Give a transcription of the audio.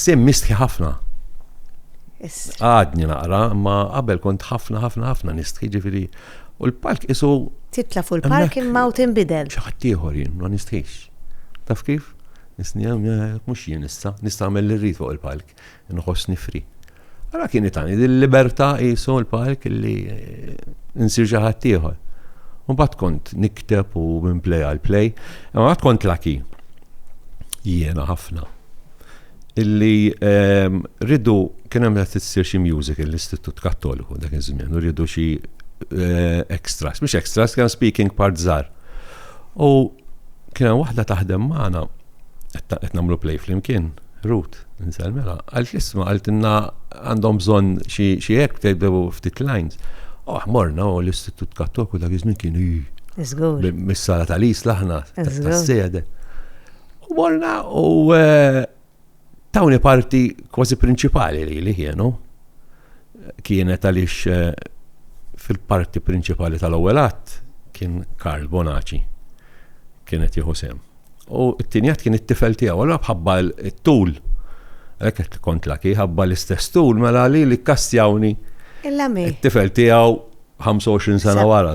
Is-sem mistħi ħafna. Għadni naqra, ma qabel kont ħafna nistħi ġifieri. U l-park isu. Titla fuq il-park imma u tinbidel. Xi ħadd ieħor jien ma nistħix. Taf kif? Mhux jien nista' nagħmel li rrid fuq il-park, inħossni free. Ara kien itani dil-libertà qisu l-park illi nsir xi ħadd ieħor. U mbagħad kont nikteb u minn play għal play, imma mbagħad kont laki jiena ħafna. Illi rridu kien hemm qed issir xi music l-Istitut Kattoliku dak iż-żmien, u rridu xi extras, mhux extras, kien speaking part żgħar. U kien hemm waħda taħdem magħna qed nagħmlu play flimkien, Ruth, nselmela, għalt l-isma, għaltinna għandhom bżonn xi hekk tgħidu ftit lines. Morna u l-Istitut Kattoliku dak iż-żmien kien mis-sala tal-Isla aħna tas-sede. U morna u tawni parti kważi prinċipali li kienu. Kienet għaliex fil-parti prinċipali tal-ewwel att kien Karl Bonaci kienet jieħu sem. U t-tinjat kien it-tifel tiegħu, allura bħabba t-tul. Hekk kont laki ħabba l-istess tul mela li kkastjawni it-tifel tiegħu 25 sena wara.